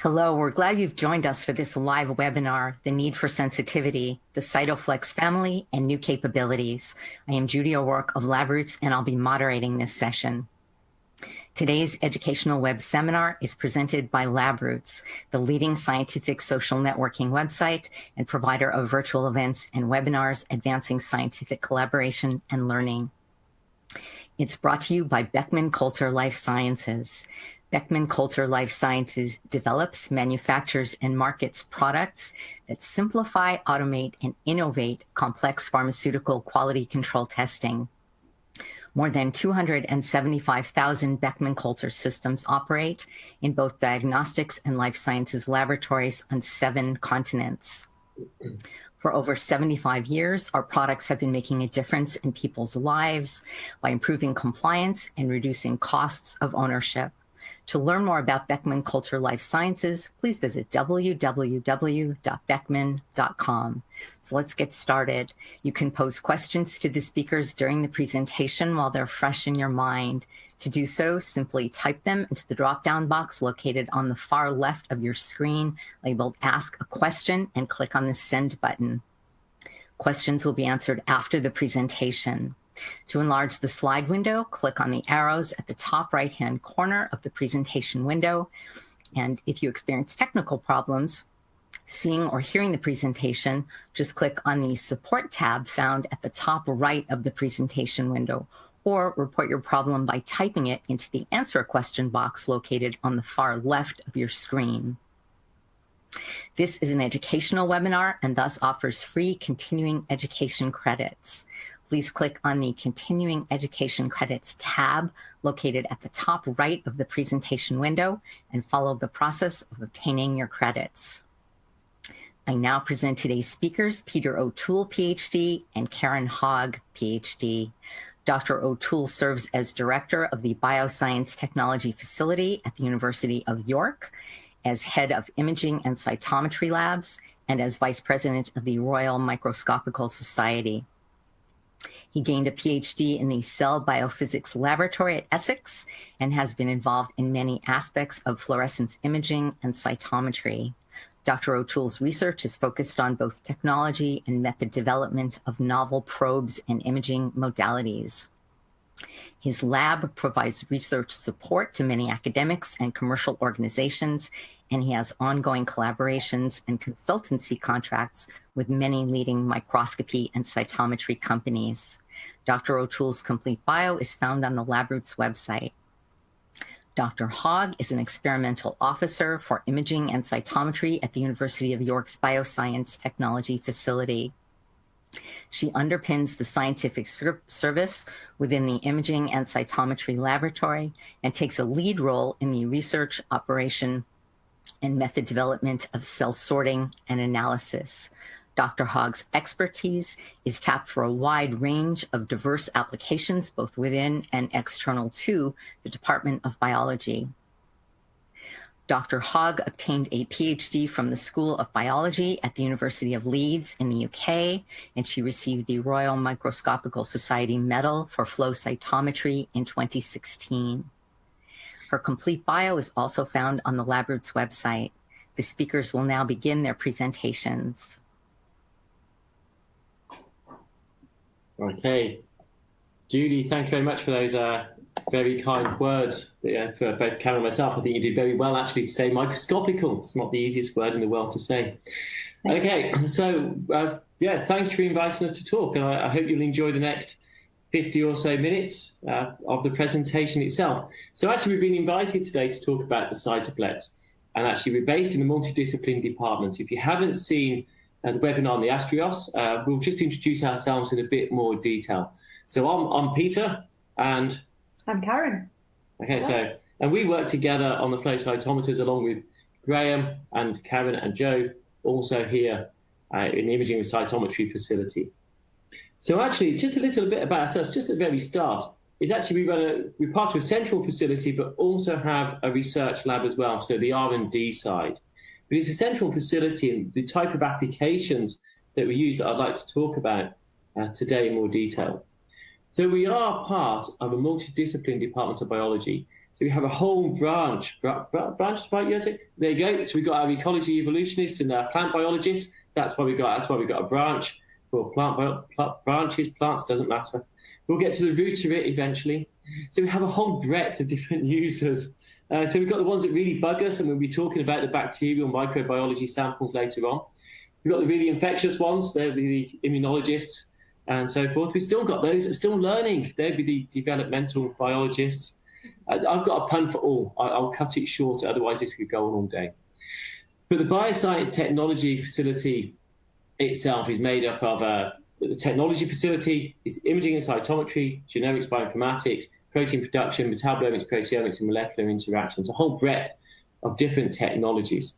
Hello, we're glad you've joined us for this live webinar, The Need for Sensitivity, the CytoFlex Family and New Capabilities. I am Judy O'Rourke of LabRoots, and I'll be moderating this session. Today's educational web seminar is presented by LabRoots, the leading scientific social networking website and provider of virtual events and webinars advancing scientific collaboration and learning. It's brought to you by Beckman Coulter Life Sciences. Beckman Coulter Life Sciences develops, manufactures, and markets products that simplify, automate, and innovate complex pharmaceutical quality control testing. More than 275,000 Beckman Coulter systems operate in both diagnostics and life sciences laboratories on 7 continents. For over 75 years, our products have been making a difference in people's lives by improving compliance and reducing costs of ownership. To learn more about Beckman Coulter Life Sciences, please visit www.beckman.com. So let's get started. You can pose questions to the speakers during the presentation while they're fresh in your mind. To do so, simply type them into the drop-down box located on the far left of your screen, labeled Ask a Question, and click on the Send button. Questions will be answered after the presentation. To enlarge the slide window, click on the arrows at the top right-hand corner of the presentation window. And if you experience technical problems seeing or hearing the presentation, just click on the Support tab found at the top right of the presentation window, or report your problem by typing it into the Answer a Question box located on the far left of your screen. This is an educational webinar and thus offers free continuing education credits. Please click on the Continuing Education Credits tab located at the top right of the presentation window and follow the process of obtaining your credits. I now present today's speakers, Peter O'Toole, PhD, and Karen Hogg, PhD. Dr. O'Toole serves as Director of the Bioscience Technology Facility at the University of York, as Head of Imaging and Cytometry Labs, and as Vice President of the Royal Microscopical Society. He gained a PhD in the Cell Biophysics Laboratory at Essex and has been involved in many aspects of fluorescence imaging and cytometry. Dr. O'Toole's research is focused on both technology and method development of novel probes and imaging modalities. His lab provides research support to many academics and commercial organizations, and he has ongoing collaborations and consultancy contracts with many leading microscopy and cytometry companies. Dr. O'Toole's complete bio is found on the LabRoots website. Dr. Hogg is an experimental officer for imaging and cytometry at the University of York's Bioscience Technology Facility. She underpins the scientific service within the Imaging and Cytometry Laboratory and takes a lead role in the research, operation, and method development of cell sorting and analysis. Dr. Hogg's expertise is tapped for a wide range of diverse applications, both within and external to the Department of Biology. Dr. Hogg obtained a PhD from the School of Biology at the University of Leeds in the UK, and she received the Royal Microscopical Society Medal for Flow Cytometry in 2016. Her complete bio is also found on the LabRoots website. The speakers will now begin their presentations. Okay. Judy, thank you very much for those very kind words for both Karen and myself. I think you did very well actually to say microscopical. It's not the easiest word in the world to say. Okay, so yeah, thank you for inviting us to talk, and I hope you'll enjoy the next 50 or so minutes of the presentation itself. So actually we've been invited today to talk about the CytoFlex, and actually we're based in the Multidiscipline department. If you haven't seen the webinar on the Astrios, we'll just introduce ourselves in a bit more detail. So I'm Peter, and I'm Karen. Okay, yeah. And we work together on the flow cytometers along with Graham and Karen and Joe, also here in the Imaging and Cytometry Facility. So actually, just a little bit about us, just at the very start, is actually we're part of a central facility, but also have a research lab as well, so the R&D side. But it's a central facility, and the type of applications that we use that I'd like to talk about today in more detail. So we are part of a multidiscipline department of biology. So we have a whole branch, branch, right? There you go. So we've got our ecology evolutionists and our plant biologists. That's why we got a branch for branches. Plants doesn't matter. We'll get to the root of it eventually. So we have a whole breadth of different users. So we've got the ones that really bug us, and we'll be talking about the bacterial microbiology samples later on. We've got the really infectious ones. They'll be the immunologists and so forth. We've still got those that are still learning. They'll be the developmental biologists. I've got a pun for all. I'll cut it short, otherwise this could go on all day. But the Bioscience Technology Facility itself is made up of the technology facility, is imaging and cytometry, genomics, bioinformatics, protein production, metabolomics, proteomics, and molecular interactions, a whole breadth of different technologies.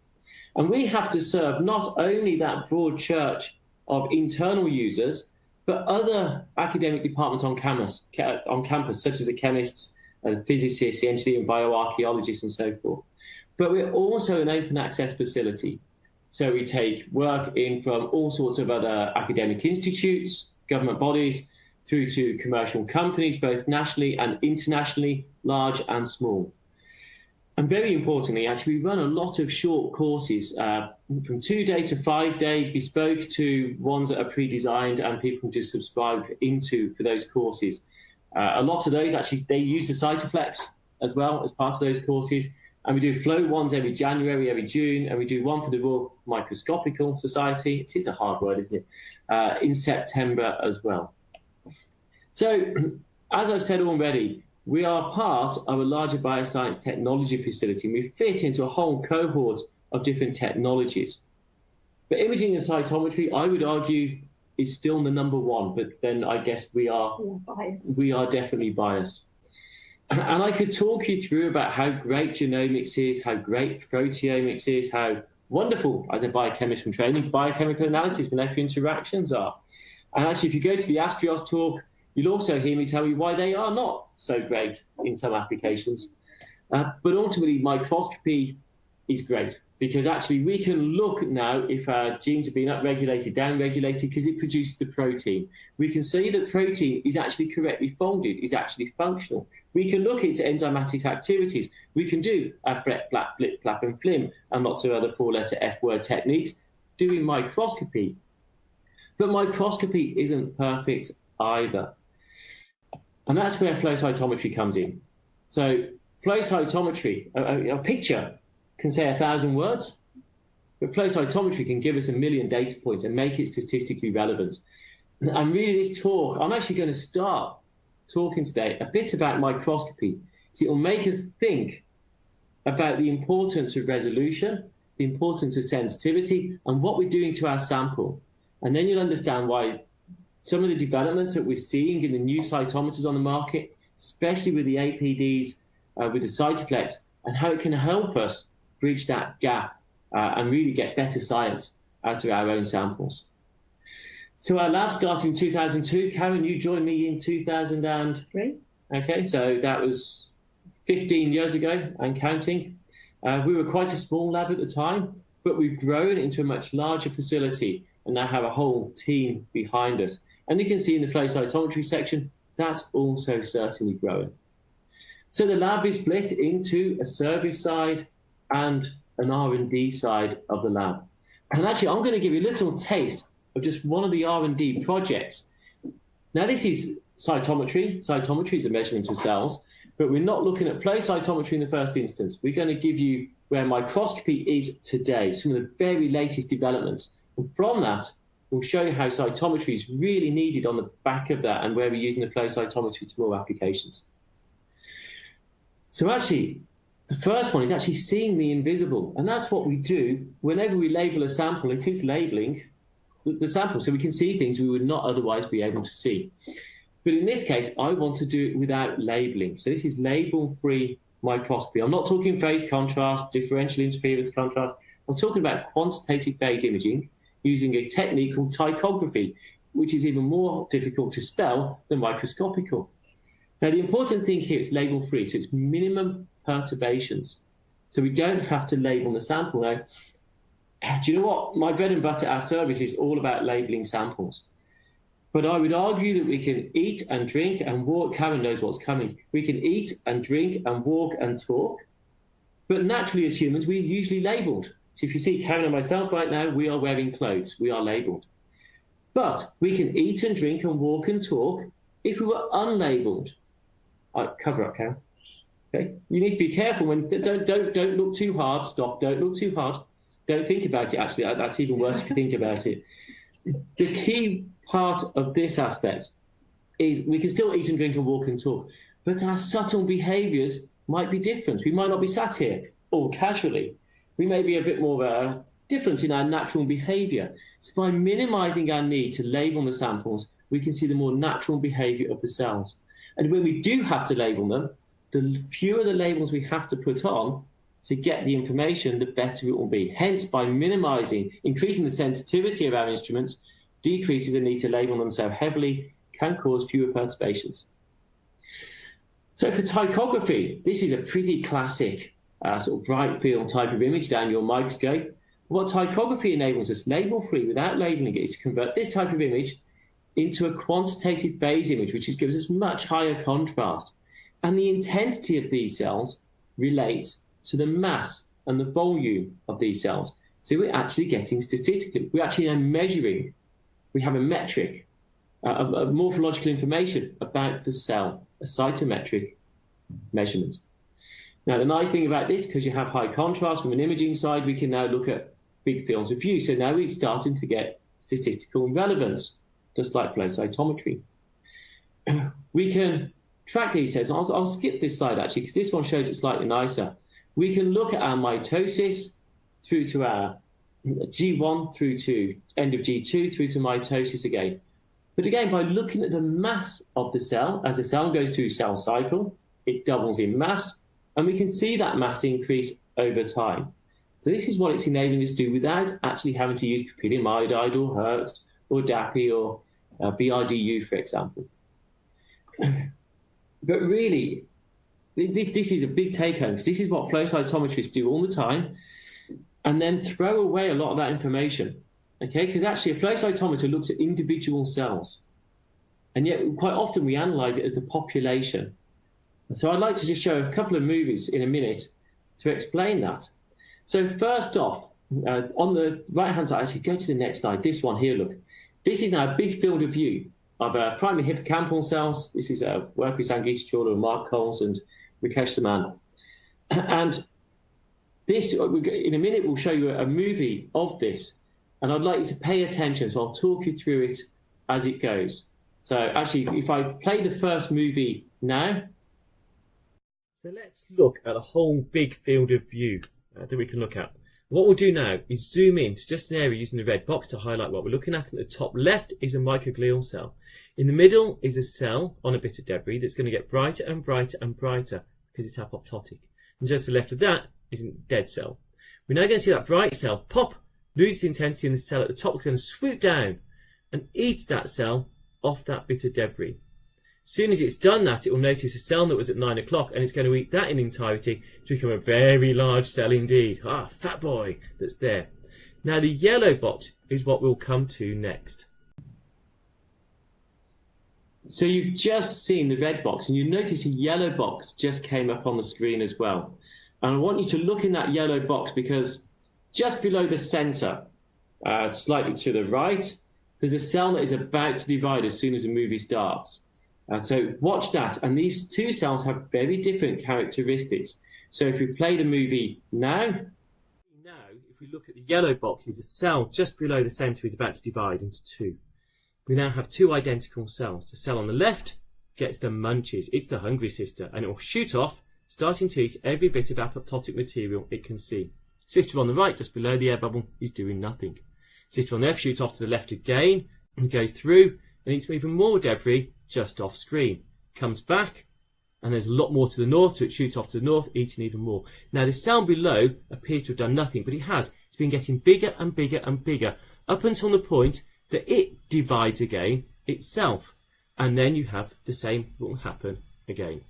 And we have to serve not only that broad church of internal users, but other academic departments on campus, such as the chemists, the physicists, the engineers, and bioarchaeologists, and so forth. But we're also an open access facility. So we take work in from all sorts of other academic institutes, government bodies, through to commercial companies, both nationally and internationally, large and small. And very importantly, actually, we run a lot of short courses, from 2-day to 5-day, bespoke to ones that are pre-designed and people can just subscribe into for those courses. A lot of those, actually, they use the CytoFlex as well as part of those courses. And we do flow ones every January, every June, and we do one for the Royal Microscopical Society. It is a hard word, isn't it? In September as well. So, as I've said already, we are part of a larger bioscience technology facility, and we fit into a whole cohort of different technologies. But imaging and cytometry, I would argue, is still the number one, but then I guess we are definitely biased. And I could talk you through about how great genomics is, how great proteomics is, how wonderful, as a biochemist from training, biochemical analysis, molecular interactions are. And actually, if you go to the Astrios talk, you'll also hear me tell you why they are not so great in some applications. But ultimately, microscopy is great, because actually we can look now if our genes have been upregulated, downregulated, because it produces the protein. We can see that protein is actually correctly folded, is actually functional. We can look into enzymatic activities. We can do a fret, flap, blip, flap, and flim, and lots of other 4-letter F-word techniques doing microscopy. But microscopy isn't perfect either. And that's where flow cytometry comes in. So flow cytometry, a picture can say 1,000 words, but flow cytometry can give us 1 million data points and make it statistically relevant. And really this talk, I'm actually going to start talking today a bit about microscopy. So it will make us think about the importance of resolution, the importance of sensitivity, and what we're doing to our sample. And then you'll understand why some of the developments that we're seeing in the new cytometers on the market, especially with the APDs, with the CytoFlex, and how it can help us bridge that gap and really get better science out of our own samples. So our lab started in 2002. Karen, you joined me in 2003. Okay, so that was 15 years ago and counting. We were quite a small lab at the time, but we've grown into a much larger facility and now have a whole team behind us. And you can see in the flow cytometry section, that's also certainly growing. So the lab is split into a service side and an R&D side of the lab. And actually, I'm going to give you a little taste of just one of the R&D projects. Now, this is cytometry. Cytometry is a measurement of cells, but we're not looking at flow cytometry in the first instance. We're going to give you where microscopy is today, some of the very latest developments. And from that, we'll show you how cytometry is really needed on the back of that and where we're using the flow cytometry to more applications. So actually, the first one is actually seeing the invisible. And that's what we do whenever we label a sample. It is labeling the sample, so we can see things we would not otherwise be able to see. But in this case, I want to do it without labeling. So this is label-free microscopy. I'm not talking phase contrast, differential interference contrast. I'm talking about quantitative phase imaging using a technique called tychography, which is even more difficult to spell than microscopical. Now, the important thing here is label-free, so it's minimum perturbations. So we don't have to label the sample. Now, do you know what? My bread and butter, our service is all about labeling samples. But I would argue that we can eat and drink and walk. Karen knows what's coming. We can eat and drink and walk and talk. But naturally, as humans, we're usually labeled. So if you see Karen and myself right now, we are wearing clothes. We are labeled. But we can eat and drink and walk and talk if we were unlabeled. Cover up, Karen. Okay. You need to be careful when don't look too hard. Stop. Don't look too hard. Don't think about it. Actually, that's even worse if you think about it. The key part of this aspect is we can still eat and drink and walk and talk, but our subtle behaviours might be different. We might not be sat here all casually. We may be a bit more different in our natural behaviour. So by minimising our need to label the samples, we can see the more natural behaviour of the cells. And when we do have to label them, the fewer the labels we have to put on to get the information, the better it will be. Hence, by minimising, increasing the sensitivity of our instruments, decreases the need to label them so heavily, can cause fewer perturbations. So for tychography, this is a pretty classic sort of bright field type of image down your microscope. What tychography enables us, label-free, without labelling it, is to convert this type of image into a quantitative phase image, which gives us much higher contrast. And the intensity of these cells relates to the mass and the volume of these cells. So we're actually getting statistically, we're actually measuring, we have a metric, of morphological information about the cell, a cytometric measurement. Now, the nice thing about this, because you have high contrast from an imaging side, we can now look at big fields of view. So now we're starting to get statistical relevance, just like flow cytometry. We can track these cells. I'll skip this slide, actually, because this one shows it slightly nicer. We can look at our mitosis through to our G1 through to end of G2 through to mitosis again. But again, by looking at the mass of the cell, as the cell goes through cell cycle, it doubles in mass, and we can see that mass increase over time. So this is what it's enabling us to do without actually having to use propylene iodide or Hertz or DAPI or BRDU, for example. But really, this is a big take-home, because this is what flow cytometrists do all the time, and then throw away a lot of that information. Okay, because actually a flow cytometer looks at individual cells, and yet quite often we analyze it as the population. And so I'd like to just show a couple of movies in a minute to explain that. So first off, on the right-hand side, actually go to the next slide, this one here, look. This is now a big field of view of primary hippocampal cells. This is work with Sangeeta Chawla and Mark Coles and Rakesh Saman. And this, in a minute, we'll show you a movie of this. And I'd like you to pay attention, so I'll talk you through it as it goes. So actually, if I play the first movie now. So let's look at a whole big field of view that we can look at. What we'll do now is zoom in to just an area using the red box to highlight what we're looking at. At the top left is a microglial cell. In the middle is a cell on a bit of debris that's going to get brighter and brighter and brighter because it's apoptotic. And just to the left of that is a dead cell. We're now going to see that bright cell pop, lose its intensity, and the cell at the top is going to swoop down and eat that cell off that bit of debris. As soon as it's done that, it will notice a cell that was at 9 o'clock, and it's going to eat that in entirety to become a very large cell indeed. Ah, fat boy, that's there. Now the yellow box is what we'll come to next. So you've just seen the red box, and you notice a yellow box just came up on the screen as well. And I want you to look in that yellow box, because just below the center, slightly to the right, there's a cell that is about to divide as soon as the movie starts. So watch that, and these two cells have very different characteristics. So if we play the movie now, if we look at the yellow box, is a cell just below the center is about to divide into two. We now have two identical cells. The cell on the left gets the munchies. It's the hungry sister, and it will shoot off, starting to eat every bit of apoptotic material it can see. Sister on the right, just below the air bubble, is doing nothing. Sister on the left shoots off to the left again and goes through and eats even more debris just off screen. Comes back, and there's a lot more to the north, so it shoots off to the north, eating even more. Now the cell below appears to have done nothing, but it has. It's been getting bigger and bigger and bigger up until the point that it divides again itself. And then you have the same will happen again.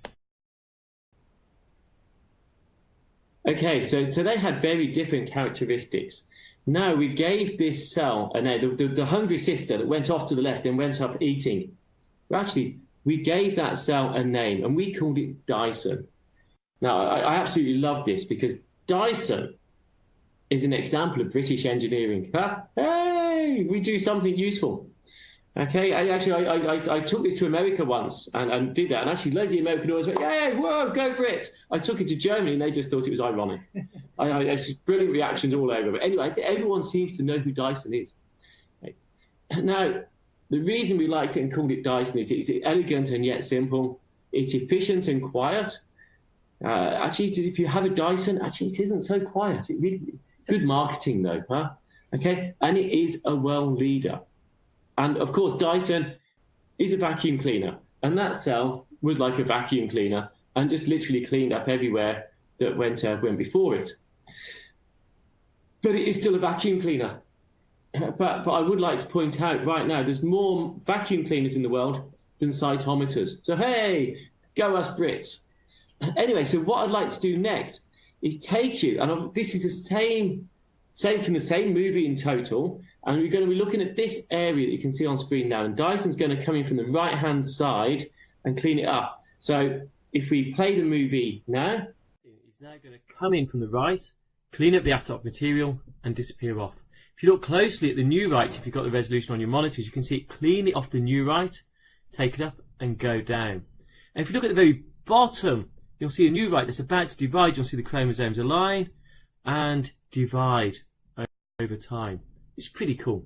Okay, so they had very different characteristics. Now we gave this cell a name, the hungry sister that went off to the left and went up eating. Well, actually, we gave that cell a name and we called it Dyson. Now, I absolutely love this because Dyson is an example of British engineering. Huh? Hey, we do something useful. Okay, I took this to America once and did that. And actually, loads of the American always went, "Hey, whoa, go Brits!" I took it to Germany and they just thought it was ironic. It's just brilliant reactions all over. But anyway, everyone seems to know who Dyson is. Okay. Now, the reason we liked it and called it Dyson is it's elegant and yet simple. It's efficient and quiet. Actually, if you have a Dyson, actually, it isn't so quiet. It really good marketing though, huh? Okay, and it is a world leader. And of course, Dyson is a vacuum cleaner, and that cell was like a vacuum cleaner and just literally cleaned up everywhere that went before it. But it is still a vacuum cleaner. But I would like to point out right now, there's more vacuum cleaners in the world than cytometers. So hey, go us Brits. Anyway, so what I'd like to do next is take you, and this is the same from the same movie in total, and we're going to be looking at this area that you can see on screen now, and Dyson's going to come in from the right-hand side and clean it up. So if we play the movie now, it's now going to come in from the right, clean up the atom material, and disappear off. If you look closely at the neurite, if you've got the resolution on your monitors, you can see it clean it off the neurite, take it up, and go down. And if you look at the very bottom, you'll see a neurite that's about to divide. You'll see the chromosomes align and divide over time. It's pretty cool.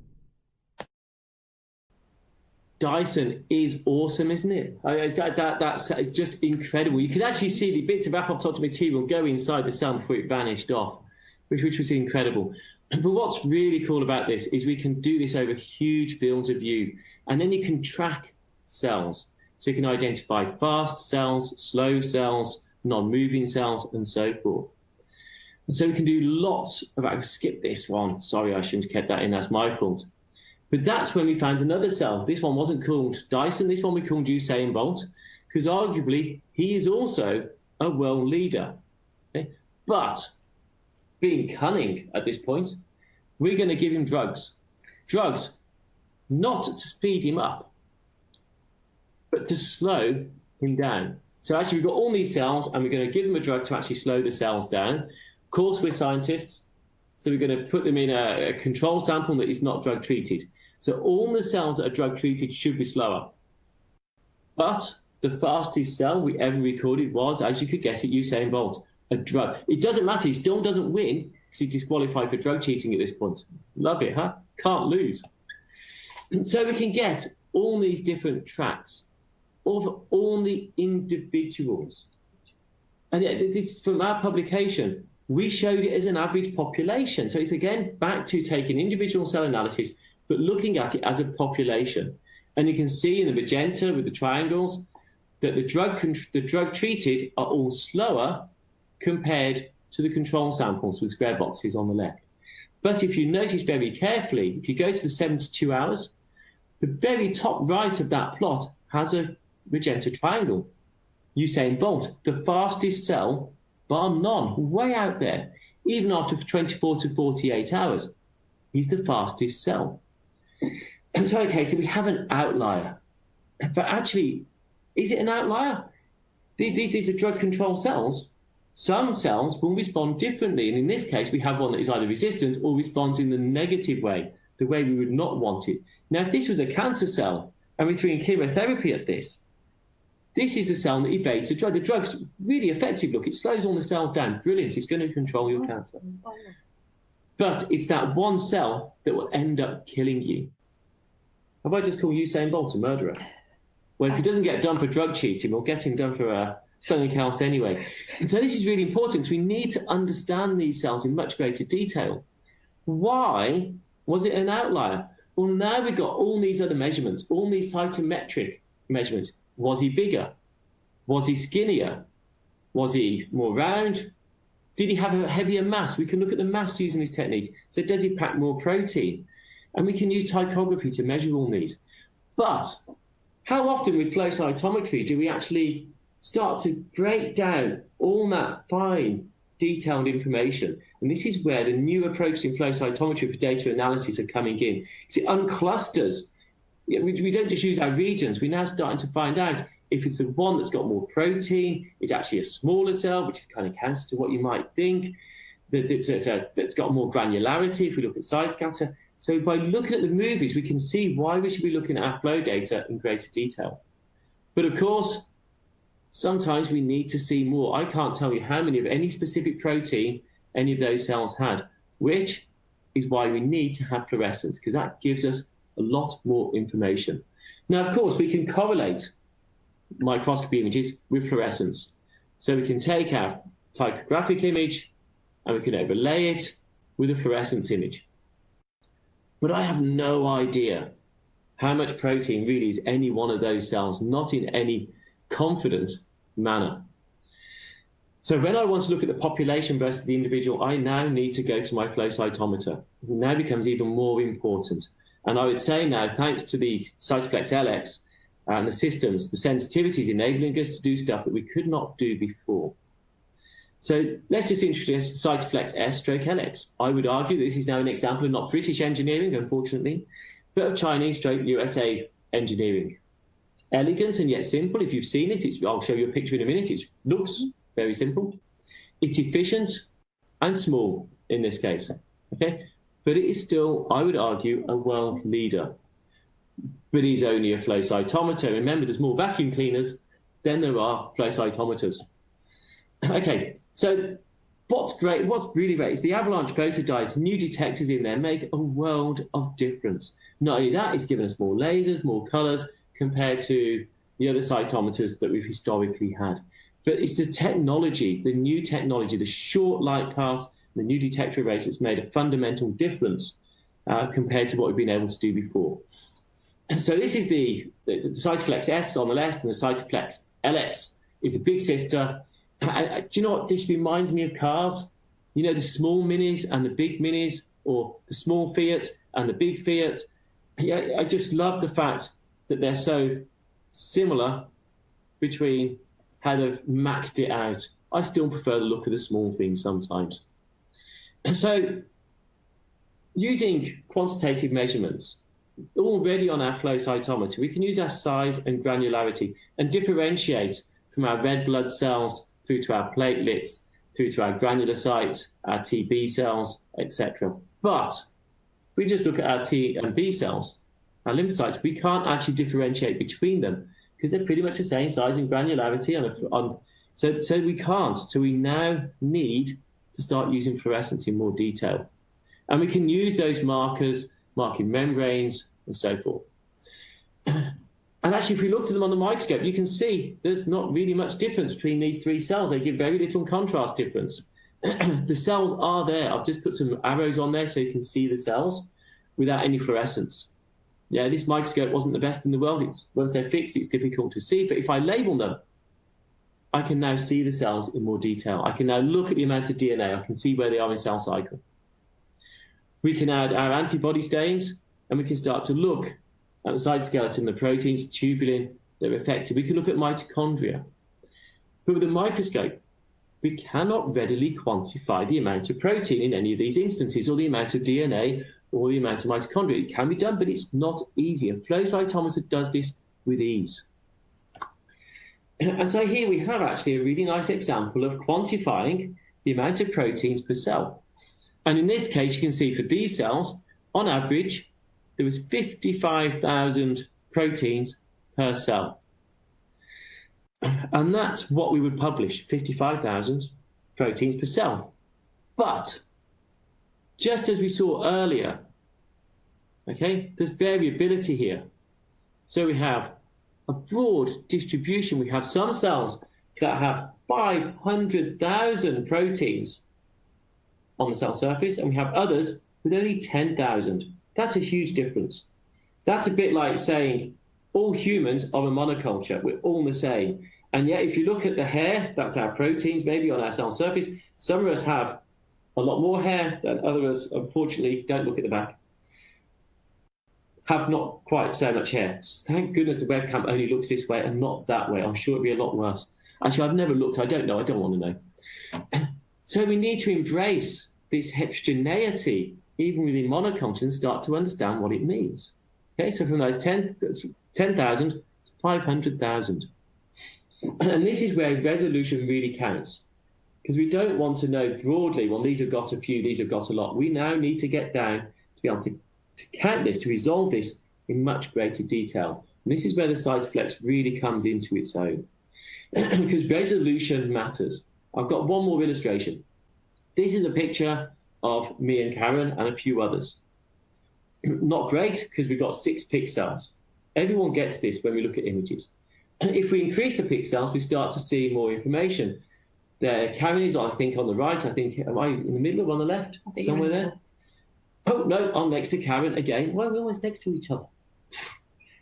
Dyson is awesome, isn't it? That's just incredible. You could actually see the bits of apoptotic material go inside the cell before it vanished off, which was incredible. But what's really cool about this is we can do this over huge fields of view, and then you can track cells. So you can identify fast cells, slow cells, non-moving cells, and so forth. And so we can do lots of, I'll skip this one. Sorry, I shouldn't have kept that in, that's my fault. But that's when we found another cell. This one wasn't called Dyson, this one we called Usain Bolt, because arguably he is also a world leader. Okay? But being cunning at this point, we're going to give him drugs. Drugs, not to speed him up, but to slow him down. So actually we've got all these cells and we're going to give them a drug to actually slow the cells down. Of course, we're scientists, so we're going to put them in a control sample that is not drug treated. So all the cells that are drug treated should be slower. But the fastest cell we ever recorded was, as you could guess it, Usain Bolt, a drug. It doesn't matter, he still doesn't win because he's disqualified for drug cheating at this point. Love it, huh? Can't lose. And so we can get all these different tracks of all the individuals. And this, from our publication, we showed it as an average population. So it's again back to taking individual cell analysis, but looking at it as a population. And you can see in the magenta with the triangles that the drug treated are all slower compared to the control samples with square boxes on the left. But if you notice very carefully, if you go to the 72 hours, the very top right of that plot has a magenta triangle. Usain Bolt, the fastest cell, bar none, way out there, even after 24 to 48 hours. He's the fastest cell. And so, okay, so we have an outlier. But actually, is it an outlier? These are drug control cells. Some cells will respond differently. And in this case, we have one that is either resistant or responds in the negative way, the way we would not want it. Now, if this was a cancer cell and we threw in chemotherapy at this is the cell that evades the drug. The drug's really effective. Look, it slows all the cells down. Brilliant. It's going to control your cancer. But it's that one cell that will end up killing you. Have I just called Usain Bolt a murderer? Well, if he doesn't get done for drug cheating, we'll get him done for something else anyway. And so this is really important. We need to understand these cells in much greater detail. Why was it an outlier? Well, now we've got all these other measurements, all these cytometric measurements. Was he bigger? Was he skinnier? Was he more round? Did he have a heavier mass? We can look at the mass using this technique. So does he pack more protein? And we can use tychography to measure all these. But how often with flow cytometry do we actually start to break down all that fine detailed information. And this is where the new approaches in flow cytometry for data analysis are coming in. It unclusters. We don't just use our regions. We're now starting to find out if it's the one that's got more protein, it's actually a smaller cell, which is kind of counter to what you might think, that's got more granularity if we look at size scatter. So by looking at the movies, we can see why we should be looking at our flow data in greater detail. But of course, sometimes we need to see more. I can't tell you how many of any specific protein any of those cells had, which is why we need to have fluorescence, because that gives us a lot more information. Now, of course, we can correlate microscopy images with fluorescence. So we can take our typographic image and we can overlay it with a fluorescence image. But I have no idea how much protein really is any one of those cells, not in any confident manner. So when I want to look at the population versus the individual, I now need to go to my flow cytometer. It now becomes even more important. And I would say now, thanks to the CytoFlex LX and the systems, the sensitivities enabling us to do stuff that we could not do before. So let's just introduce the CytoFlex S stroke LX. I would argue this is now an example of not British engineering, unfortunately, but of Chinese stroke USA engineering. It's elegant and yet simple. If you've seen it, I'll show you a picture in a minute. It looks very simple. It's efficient and small in this case, okay? But it is still, I would argue, a world leader. But it's only a flow cytometer. Remember, there's more vacuum cleaners than there are flow cytometers. Okay, so what's really great is the avalanche photodiodes, new detectors in there make a world of difference. Not only that, it's given us more lasers, more colors compared to the other cytometers that we've historically had. But it's the technology, the new technology, the short light paths, the new detector arrays that's made a fundamental difference compared to what we've been able to do before. And so this is the CytoFlex S on the left, and the CytoFlex LX is the big sister. Do you know what this reminds me of cars? You know, the small minis and the big minis, or the small Fiat and the big Fiat. Yeah, I just love the fact that they're so similar between how they've maxed it out. I still prefer the look of the small things sometimes. And so using quantitative measurements, already on our flow cytometer, we can use our size and granularity and differentiate from our red blood cells through to our platelets, through to our granulocytes, our TB cells, etc. But if we just look at our T and B cells, our lymphocytes, we can't actually differentiate between them because they're pretty much the same size and granularity. So we can't. So we now need to start using fluorescence in more detail. And we can use those markers, marking membranes and so forth. And actually, if we look at them on the microscope, you can see there's not really much difference between these three cells. They give very little contrast difference. The cells are there. I've just put some arrows on there so you can see the cells without any fluorescence. Yeah, this microscope wasn't the best in the world. Once they're fixed, it's difficult to see. But if I label them, I can now see the cells in more detail. I can now look at the amount of DNA. I can see where they are in cell cycle. We can add our antibody stains, and we can start to look at the cytoskeleton, the proteins, tubulin, they're affected. We can look at mitochondria. But with a microscope, we cannot readily quantify the amount of protein in any of these instances, or the amount of DNA, or the amount of mitochondria. It can be done, but it's not easy. A flow cytometer does this with ease. And so here we have actually a really nice example of quantifying the amount of proteins per cell. And in this case, you can see for these cells, on average, there was 55,000 proteins per cell. And that's what we would publish, 55,000 proteins per cell. But just as we saw earlier, okay, there's variability here. So we have a broad distribution. We have some cells that have 500,000 proteins on the cell surface, and we have others with only 10,000. That's a huge difference. That's a bit like saying all humans are a monoculture. We're all the same. And yet, if you look at the hair, that's our proteins maybe on our cell surface. Some of us have a lot more hair than others, unfortunately, don't look at the back, have not quite so much hair. Thank goodness the webcam only looks this way and not that way. I'm sure it'd be a lot worse. Actually, I've never looked. I don't know. I don't want to know. So we need to embrace this heterogeneity, even within monochromes, and start to understand what it means. Okay, so from those 10,000 to 500,000. And this is where resolution really counts, because we don't want to know broadly, well, these have got a few, these have got a lot. We now need to get down to be able to count this, to resolve this in much greater detail. And this is where the CytoFlex really comes into its own, because resolution matters. I've got one more illustration. This is a picture of me and Karen and a few others. Not great, because we've got 6 pixels. Everyone gets this when we look at images. If we increase the pixels, we start to see more information. There, Karen is, I think, on the right. I think, am I in the middle or on the left? Somewhere there? Oh, no, I'm next to Karen again. Well, we're always next to each other.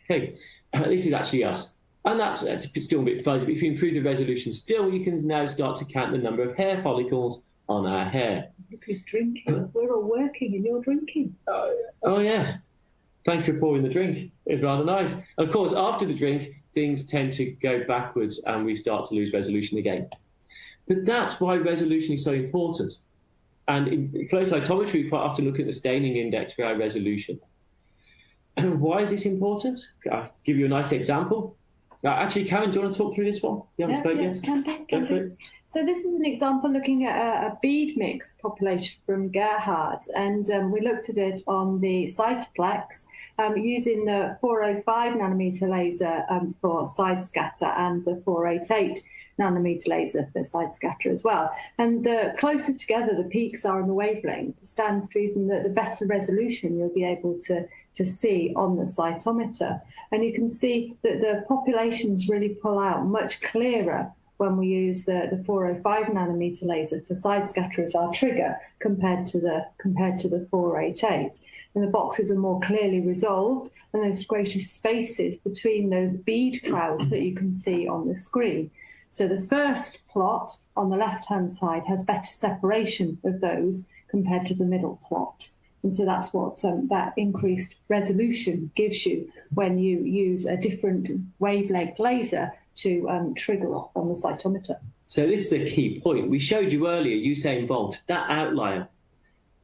Okay, this is actually us. And that's still a bit fuzzy, but if you improve the resolution still, you can now start to count the number of hair follicles on our hair. Look who's drinking. We're all working and you're drinking. Oh, yeah. Thanks for pouring the drink. It's rather nice. Of course, after the drink, things tend to go backwards and we start to lose resolution again. But that's why resolution is so important. And in flow cytometry, we quite often look at the staining index for our resolution. And why is this important? I'll give you a nice example. Actually, Karen, do you want to talk through this one? You haven't spoken yet? Can do. So this is an example looking at a bead mix population from Gerhard, and we looked at it on the CytoFlex using the 405 nanometer laser for side scatter and the 488 nanometer laser for side scatter as well. And the closer together the peaks are in the wavelength, it stands to reason that the better resolution you'll be able to see on the cytometer. And you can see that the populations really pull out much clearer when we use the 405 nanometer laser for side scatter as our trigger compared to the 488. And the boxes are more clearly resolved, and there's greater spaces between those bead clouds that you can see on the screen. So the first plot on the left-hand side has better separation of those compared to the middle plot. And so that's what that increased resolution gives you when you use a different wavelength laser to trigger off on the cytometer. So this is a key point. We showed you earlier, Usain Bolt, that outlier.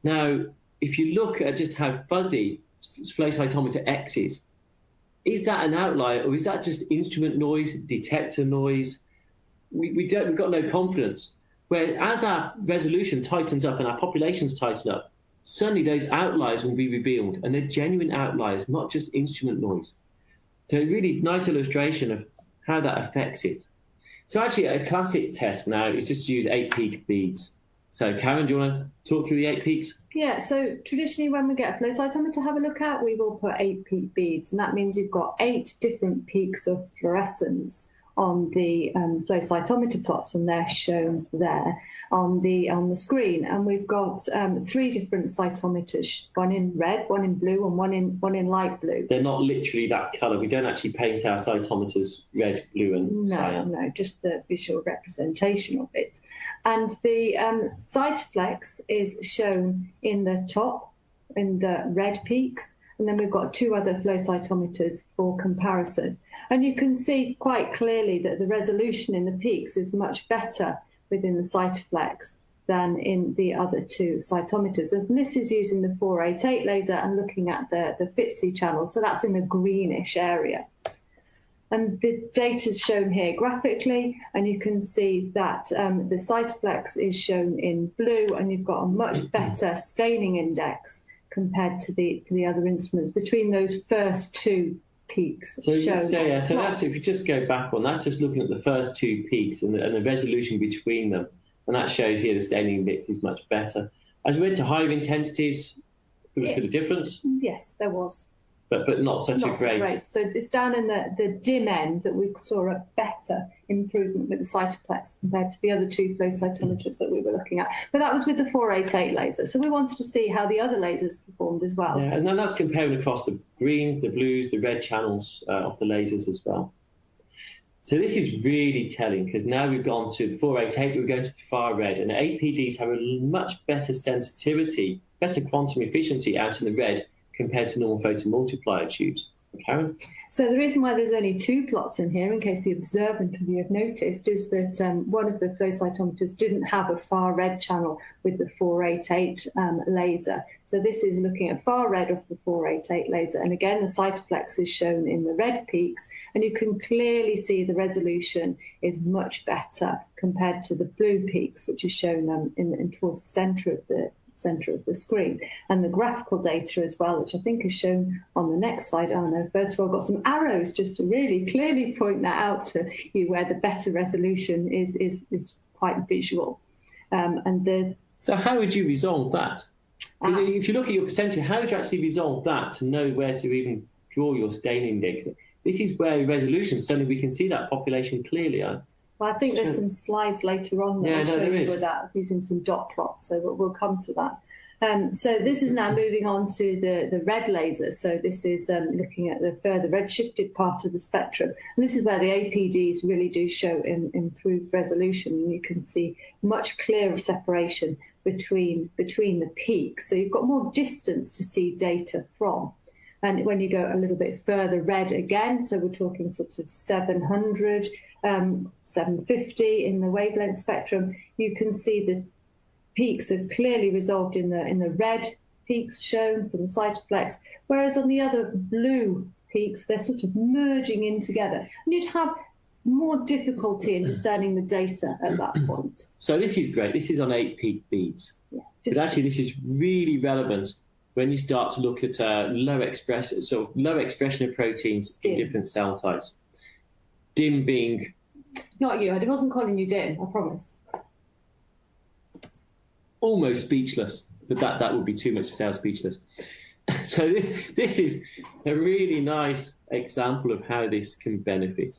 Now, if you look at just how fuzzy flow cytometer X is that an outlier, or is that just instrument noise, detector noise? We've got no confidence. Where as our resolution tightens up and our populations tighten up, suddenly those outliers will be revealed, and they're genuine outliers, not just instrument noise. So a really nice illustration of how that affects it. So actually a classic test now is just to use 8-peak beads. So Karen, do you want to talk through the 8 peaks? Yeah, so traditionally when we get a flow cytometer to have a look at, we will put 8-peak beads, and that means you've got 8 different peaks of fluorescence on the flow cytometer plots, and they're shown there on the screen. And we've got 3 different cytometers, one in red, one in blue, and one in light blue. They're not literally that colour. We don't actually paint our cytometers red, blue, and cyan. No, just the visual representation of it. And the CytoFlex is shown in the top, in the red peaks, and then we've got 2 other flow cytometers for comparison. And you can see quite clearly that the resolution in the peaks is much better within the CytoFlex than in the other 2 cytometers. And this is using the 488 laser and looking at the FITSI channel, so that's in the greenish area. And the data is shown here graphically, and you can see that the CytoFlex is shown in blue, and you've got a much better staining index compared to the other instruments between those first 2 peaks. So that's, if you just go back one, that's just looking at the first 2 peaks and the resolution between them. And that shows here the staining index is much better. As we went to higher intensities, there was still a difference? Yes, there was. But not such a great. So it's down in the dim end that we saw a better improvement with the CytoFlex compared to the other 2 flow cytometers that we were looking at. But that was with the 488 laser. So we wanted to see how the other lasers performed as well. Yeah, and then that's comparing across the greens, the blues, the red channels of the lasers as well. So this is really telling, because now we've gone to the 488, we're going to the far red, and the APDs have a much better sensitivity, better quantum efficiency out in the red compared to normal photomultiplier tubes. Karen? So the reason why there's only 2 plots in here, in case the observant of you have noticed, is that one of the flow cytometers didn't have a far red channel with the 488 laser. So this is looking at far red of the 488 laser. And again, the CytoFlex is shown in the red peaks, and you can clearly see the resolution is much better compared to the blue peaks, which is shown in towards the center of the screen, and the graphical data as well, which I think is shown on the next slide. Oh no, first of all, I've got some arrows just to really clearly point that out to you, where the better resolution is quite visual. So how would you resolve that? If you look at your percentage, how would you actually resolve that to know where to even draw your stain index? This is where resolution, suddenly we can see that population clearly. Well, I think there's some slides later on that will show you with that, using some dot plots, so we'll come to that. So this is now moving on to the red laser. So this is looking at the further redshifted part of the spectrum. And this is where the APDs really do show improved resolution. And you can see much clearer separation between the peaks. So you've got more distance to see data from. And when you go a little bit further red again, so we're talking sorts of 700, 750 in the wavelength spectrum, you can see the peaks are clearly resolved in the red peaks shown from the CytoFlex, whereas on the other blue peaks, they're sort of merging in together. And you'd have more difficulty in discerning the data at that point. So this is great. This is on 8 peak beads. Because actually this is really relevant when you start to look at low expression of proteins in different cell types. DIM being... Not you, I wasn't calling you DIM, I promise. Almost speechless, but that would be too much to say, speechless. So this is a really nice example of how this can benefit.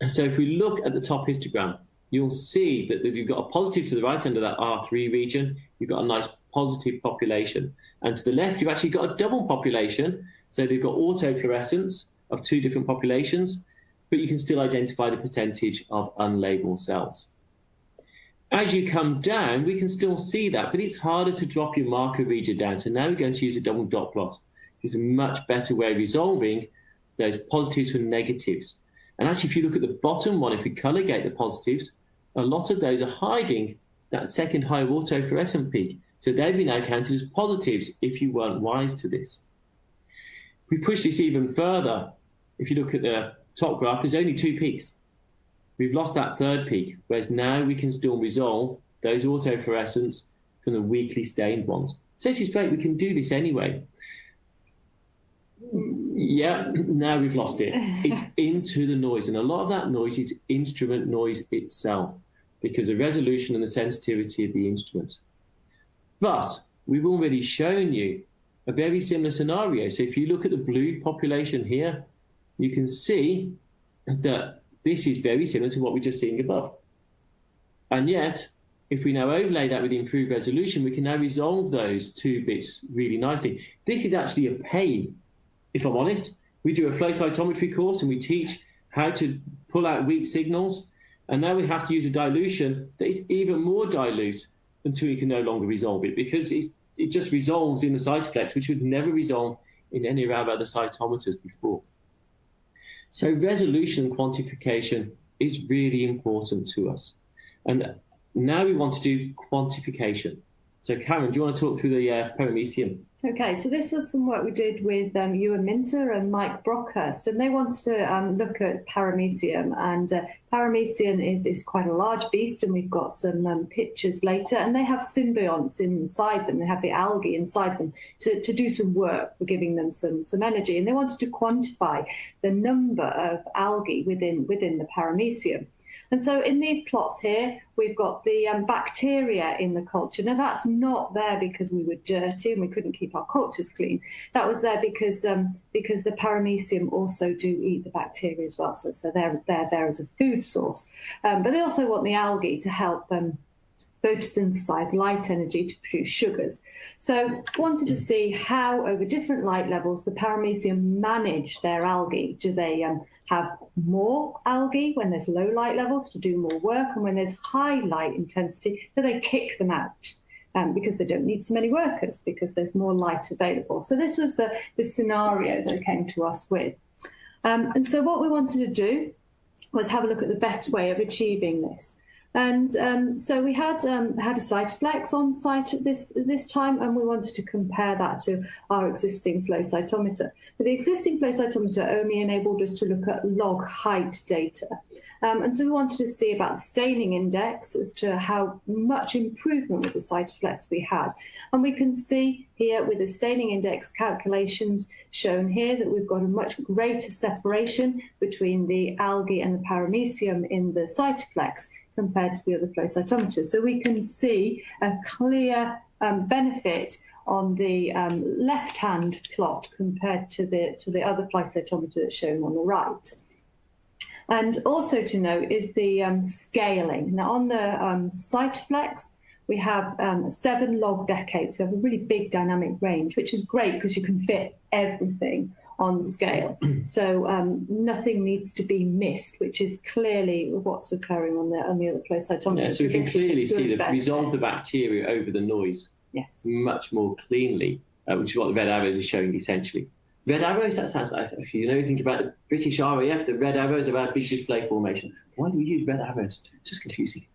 So if we look at the top histogram, you'll see that you've got a positive to the right under that R3 region. You've got a nice positive population. And to the left, you've actually got a double population. So they've got autofluorescence of 2 different populations, but you can still identify the percentage of unlabeled cells. As you come down, we can still see that, but it's harder to drop your marker region down. So now we're going to use a double dot plot. This is a much better way of resolving those positives from negatives. And actually, if you look at the bottom one, if we color gate the positives, a lot of those are hiding that second high autofluorescent peak. So they'd be now counted as positives if you weren't wise to this. If we push this even further, if you look at the top graph, there's only 2 peaks. We've lost that 3rd peak, whereas now we can still resolve those autofluorescents from the weakly stained ones. So this is great. We can do this anyway. Yeah, now we've lost it. It's into the noise, and a lot of that noise is instrument noise itself because of resolution and the sensitivity of the instrument. But we've already shown you a very similar scenario. So if you look at the blue population here, you can see that this is very similar to what we're just seeing above. And yet, if we now overlay that with improved resolution, we can now resolve those 2 bits really nicely. This is actually a pain, if I'm honest. We do a flow cytometry course and we teach how to pull out weak signals. And now we have to use a dilution that is even more dilute until we can no longer resolve it, because it just resolves in the CytoFlex, which would never resolve in any of our other cytometers before. So resolution and quantification is really important to us. And now we want to do quantification. So Karen, do you want to talk through the Paramecium? Okay, so this was some work we did with Ewan Minter and Mike Brockhurst, and they wanted to look at Paramecium. And Paramecium is quite a large beast, and we've got some pictures later, and they have symbionts inside them. They have the algae inside them to do some work for giving them some energy. And they wanted to quantify the number of algae within the Paramecium. And so in these plots here, we've got the bacteria in the culture. Now, that's not there because we were dirty and we couldn't keep our cultures clean. That was there because the Paramecium also do eat the bacteria as well. So they're there as a food source. But they also want the algae to help photosynthesize light energy to produce sugars. So wanted to see how, over different light levels, the Paramecium manage their algae. Do they have more algae when there's low light levels to do more work, and when there's high light intensity, do they kick them out because they don't need so many workers because there's more light available? So this was the scenario that they came to us with. And so what we wanted to do was have a look at the best way of achieving this. And so we had a CytoFlex on site at this time, and we wanted to compare that to our existing flow cytometer. But the existing flow cytometer only enabled us to look at log height data. And so we wanted to see about the staining index as to how much improvement with the CytoFlex we had. And we can see here with the staining index calculations shown here that we've got a much greater separation between the algae and the paramecium in the CytoFlex compared to the other flow cytometers. So we can see a clear benefit on the left-hand plot compared to the other flow cytometer that's shown on the right. And also to note is the scaling. Now on the CytoFlex, we have 7 log decades. So we have a really big dynamic range, which is great because you can fit everything on the scale. So nothing needs to be missed, which is clearly what's occurring on the other flow cytometers. Yeah, so we can clearly see that resolve the bacteria over the noise much more cleanly, which is what the red arrows are showing essentially. Red arrows, that sounds like, if you know anything about the British RAF, the red arrows are our big display formation. Why do we use red arrows? It's just confusing.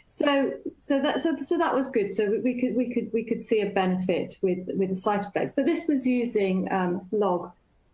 So that was good. So we could see a benefit with the CytoFlex, but this was using log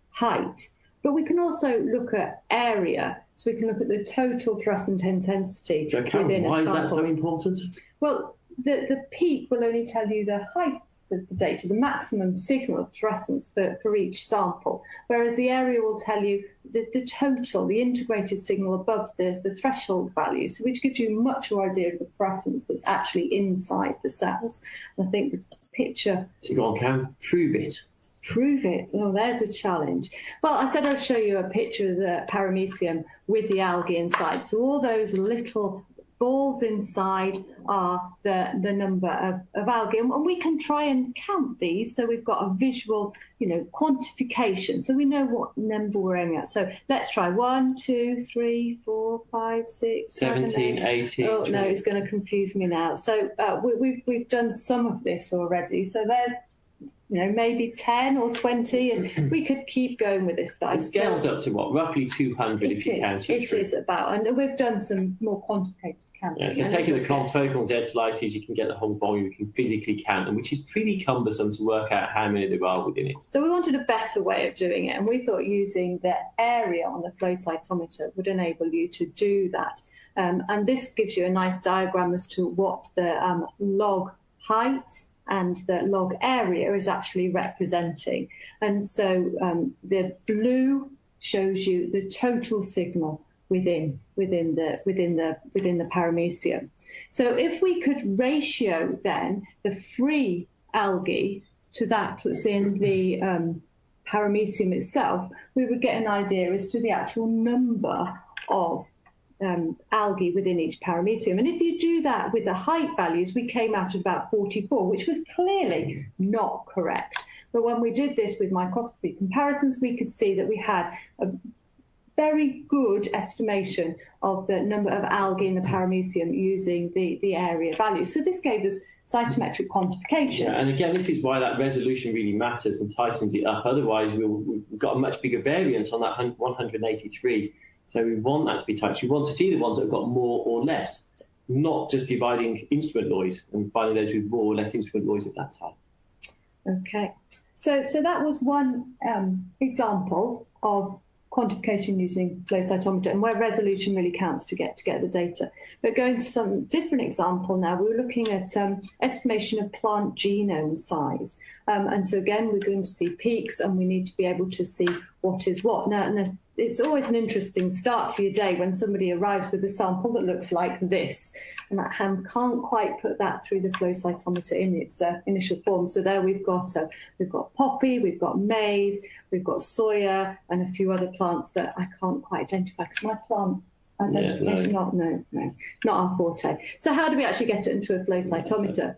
height. But we can also look at area. So we can look at the total fluorescent intensity within a sample. Why is that so important? Well, the peak will only tell you the height of the data, the maximum signal of fluorescence for each sample, whereas the area will tell you the total, the integrated signal above the threshold value, so which gives you much more idea of the fluorescence that's actually inside the cells. And I think the picture... So go on, Cam, prove it. Prove it. Oh, there's a challenge. Well, I said I'd show you a picture of the paramecium with the algae inside. So all those little balls inside are the number of algae, and we can try and count these, so we've got a visual, quantification, so we know what number we're aiming at. So let's try 1, 2, 3, 4, 5, 6, 17, 18. Oh no, it's going to confuse me now. So we've done some of this already. So there's maybe 10 or 20, and we could keep going with this. But it scales up to what, roughly 200 if you count it. It is about, and we've done some more quantitative counting. Yeah, so taking the confocal and Z slices, you can get the whole volume. You can physically count them, which is pretty cumbersome to work out how many there are within it. So we wanted a better way of doing it, and we thought using the area on the flow cytometer would enable you to do that. And this gives you a nice diagram as to what the log height and the log area is actually representing. And so the blue shows you the total signal within the paramecium. So if we could ratio then the free algae to that that's in the paramecium itself, we would get an idea as to the actual number of algae within each paramecium. And if you do that with the height values, we came out at about 44, which was clearly not correct. But when we did this with microscopy comparisons, we could see that we had a very good estimation of the number of algae in the paramecium using the area values. So this gave us cytometric quantification. Yeah, and again, this is why that resolution really matters and tightens it up. Otherwise, we've got a much bigger variance on that 183. So we want that to be tight. We want to see the ones that have got more or less, not just dividing instrument noise and finding those with more or less instrument noise at that time. Okay, so that was one example of quantification using flow cytometer, and where resolution really counts to get the data. But going to some different example now, we were looking at estimation of plant genome size. And so again, we're going to see peaks, and we need to be able to see what is what. Now it's always an interesting start to your day when somebody arrives with a sample that looks like this, and that hand can't quite put that through the flow cytometer in its initial form. So there we've got poppy, we've got maize, we've got soya, and a few other plants that I can't quite identify because my plant identification not our forte. So how do we actually get it into a flow cytometer?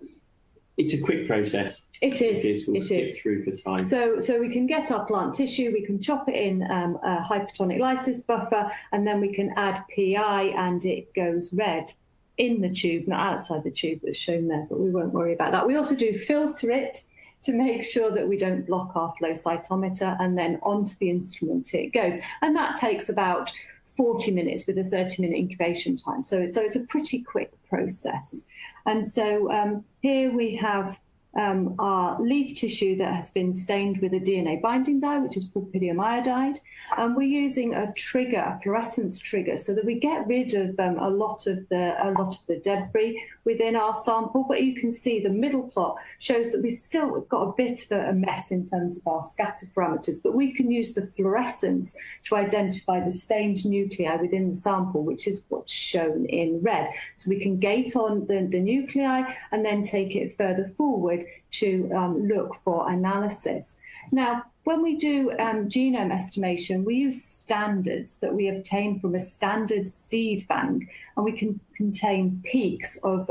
It's a quick process. It is. We'll skip through for time. So we can get our plant tissue, we can chop it in a hypertonic lysis buffer, and then we can add PI, and it goes red in the tube, not outside the tube that's shown there, but we won't worry about that. We also do filter it to make sure that we don't block our flow cytometer, and then onto the instrument it goes. And that takes about 40 minutes with a 30-minute incubation time. So it's a pretty quick process. And so here we have our leaf tissue that has been stained with a DNA binding dye, which is propylium iodide. And we're using a trigger, a fluorescence trigger, so that we get rid of a lot of the debris within our sample. But you can see the middle plot shows that we've still got a bit of a mess in terms of our scatter parameters, but we can use the fluorescence to identify the stained nuclei within the sample, which is what's shown in red. So we can gate on the nuclei and then take it further forward to look for analysis. Now, when we do genome estimation, we use standards that we obtain from a standard seed bank, and we can contain peaks of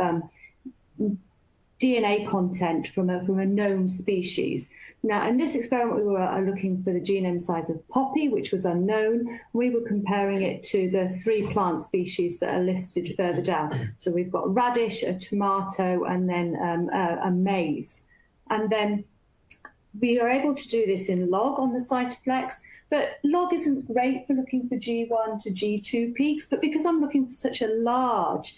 DNA content from a known species. Now, in this experiment, we were looking for the genome size of poppy, which was unknown. We were comparing it to the 3 plant species that are listed further down. So we've got radish, a tomato, and then a maize. And then we are able to do this in log on the CytoFlex, but log isn't great for looking for G1 to G2 peaks, but because I'm looking for such a large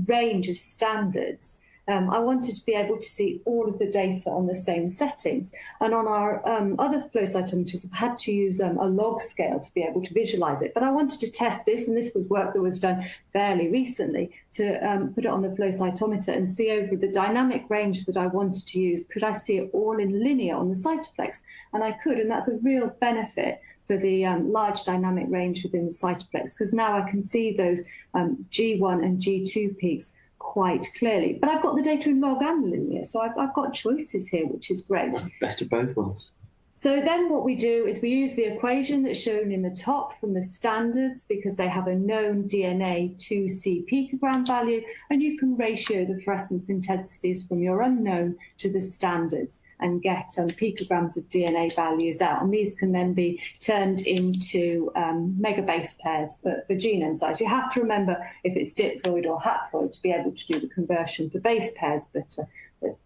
range of standards, I wanted to be able to see all of the data on the same settings. And on our other flow cytometers, I've had to use a log scale to be able to visualize it. But I wanted to test this, and this was work that was done fairly recently, to put it on the flow cytometer and see over the dynamic range that I wanted to use. Could I see it all in linear on the CytoFlex? And I could, and that's a real benefit for the large dynamic range within the CytoFlex, because now I can see those G1 and G2 peaks quite clearly. But I've got the data in log and linear, so I've got choices here, which is great. Best of both worlds. So then what we do is we use the equation that's shown in the top from the standards, because they have a known DNA 2C picogram value, and you can ratio the fluorescence intensities from your unknown to the standards and get picograms of DNA values out. And these can then be turned into megabase pairs for genome size. You have to remember if it's diploid or haploid to be able to do the conversion for base pairs, but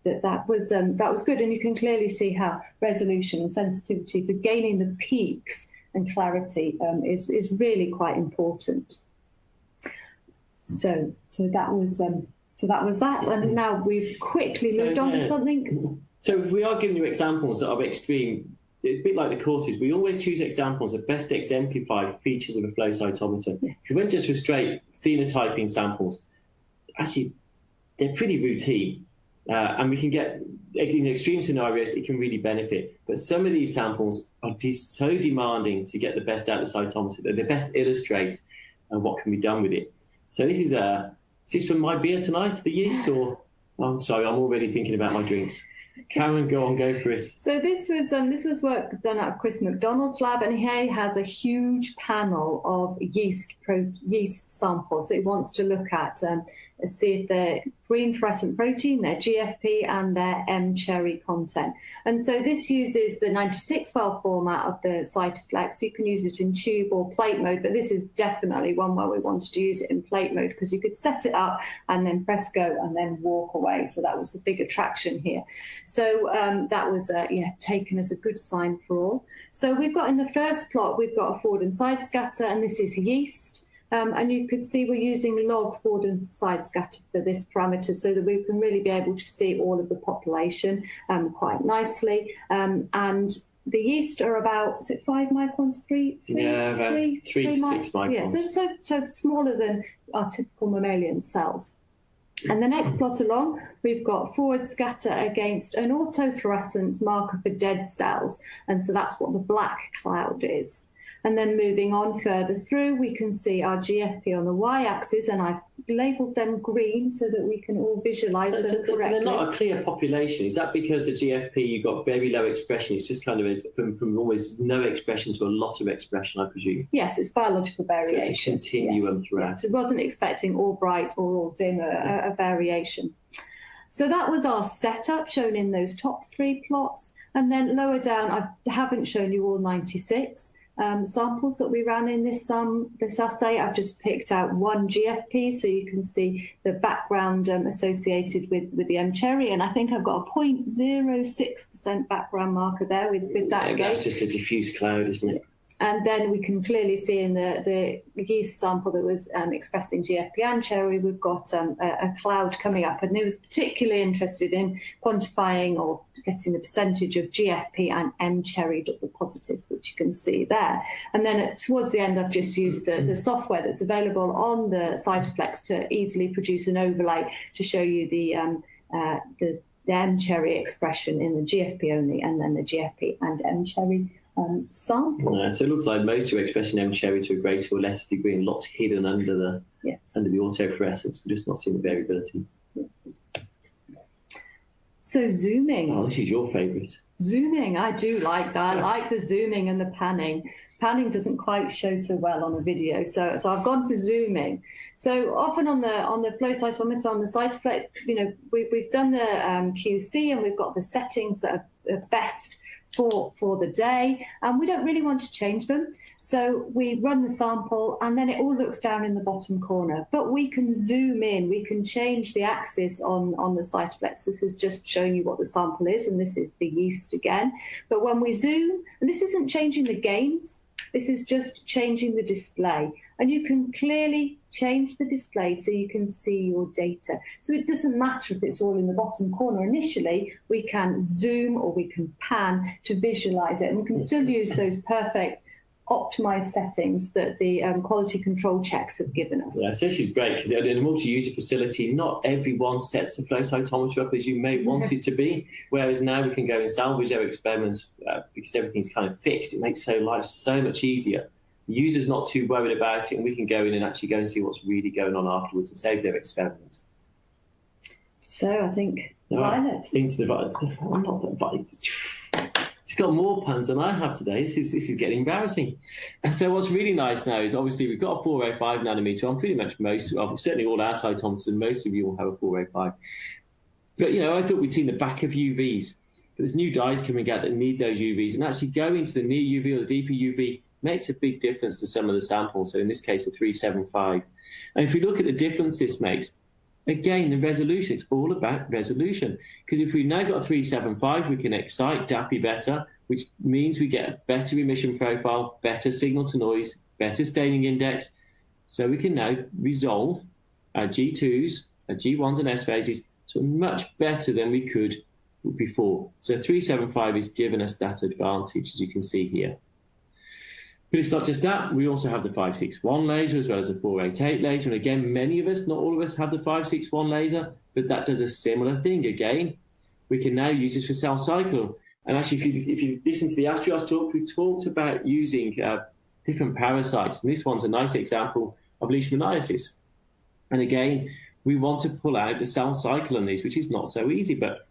that was good. And you can clearly see how resolution and sensitivity for gaining the peaks and clarity is really quite important. So that was that. And now we've quickly moved on to something. So we are giving you examples that are extreme. A bit like the courses, we always choose examples that best exemplify features of a flow cytometer. Yes. If we went just for straight phenotyping samples, actually, they're pretty routine. And we can get, in extreme scenarios, it can really benefit. But some of these samples are so demanding to get the best out of the cytometer that they best illustrate what can be done with it. So this is from my beer tonight, the yeast, or I'm sorry, I'm already thinking about my drinks. Karen, go for it. So this was work done at Chris McDonald's lab, and he has a huge panel of yeast samples that he wants to look at. Let's see if they're green fluorescent protein, their GFP, and their M-cherry content. And so this uses the 96 file format of the CytoFlex. You can use it in tube or plate mode, but this is definitely one where we wanted to use it in plate mode, because you could set it up and then press go and then walk away. So that was a big attraction here. So that was taken as a good sign for all. So we've got in the first plot, we've got a forward and side scatter, and this is yeast. And you could see we're using log forward and side scatter for this parameter, so that we can really be able to see all of the population quite nicely. And the yeast are about, is it 5 microns, 3 3 to 6 microns. Yeah, so smaller than our typical mammalian cells. And the next plot along, we've got forward scatter against an autofluorescence marker for dead cells. And so that's what the black cloud is. And then moving on further through, we can see our GFP on the y-axis, and I've labelled them green so that we can all visualise them correctly. So they're not a clear population. Is that because the GFP, you've got very low expression? It's just kind of from almost no expression to a lot of expression, I presume? Yes, it's biological variation. So it's a continuum throughout. Yes, it wasn't expecting all bright or all dim, a variation. So that was our setup shown in those top 3 plots. And then lower down, I haven't shown you all 96. samples that we ran in this assay. I've just picked out one GFP, so you can see the background associated with the M cherry, and I think I've got a 0.06% background marker there with that. Yeah, that's just a diffuse cloud, isn't it? And then we can clearly see in the yeast sample that was expressing GFP and cherry, we've got a cloud coming up. And it was particularly interested in quantifying or getting the percentage of GFP and M cherry double positives, which you can see there. And then towards the end, I've just used the software that's available on the CytoFlex to easily produce an overlay to show you the M cherry expression in the GFP only, and then the GFP and M cherry sample. So it looks like most are expressing M cherry to a greater or lesser degree, and lots hidden under the autofluorescence. We're just not seeing the variability. So zooming. Oh, this is your favourite. Zooming, I do like that. I like the zooming and the panning. Panning doesn't quite show so well on a video, so I've gone for zooming. So often on the flow cytometer, on the CytoFlex, we've done the QC, and we've got the settings that are best for the day, and we don't really want to change them. So we run the sample, and then it all looks down in the bottom corner. But we can zoom in, we can change the axis on the CytoFlex. This is just showing you what the sample is, and this is the yeast again. But when we zoom, and this isn't changing the gains, this is just changing the display. And you can clearly change the display so you can see your data. So it doesn't matter if it's all in the bottom corner. Initially, we can zoom or we can pan to visualize it. And we can still use those perfect optimized settings that the quality control checks have given us. Yeah, so this is great, because in a multi-user facility, not everyone sets a flow cytometer up as you may want it to be, whereas now we can go and salvage our experiments because everything's kind of fixed. It makes life so much easier. The user's not too worried about it, and we can go in and actually go and see what's really going on afterwards and save their experiment. So I think Violet. Into the Violet. I'm not that Violet. She's got more puns than I have today. This is getting embarrassing. And so what's really nice now is obviously we've got a 405 nanometer on pretty much certainly all our cytometers, and most of you will have a 405. But, I thought we'd seen the back of UVs. But there's new dyes coming out that need those UVs, and actually going to the near UV or the deeper UV makes a big difference to some of the samples. So in this case, the 375. And if we look at the difference this makes, again, the resolution, it's all about resolution. Because if we've now got a 375, we can excite DAPI better, which means we get a better emission profile, better signal to noise, better staining index. So we can now resolve our G2s, our G1s and S phases to much better than we could before. So 375 is giving us that advantage, as you can see here. But it's not just that. We also have the 561 laser as well as the 488 laser. And again, many of us, not all of us, have the 561 laser, but that does a similar thing. Again, we can now use this for cell cycle. And actually, if you listen to the Astrios talk, we talked about using different parasites. And this one's a nice example of leishmaniasis. And again, we want to pull out the cell cycle on these, which is not so easy. But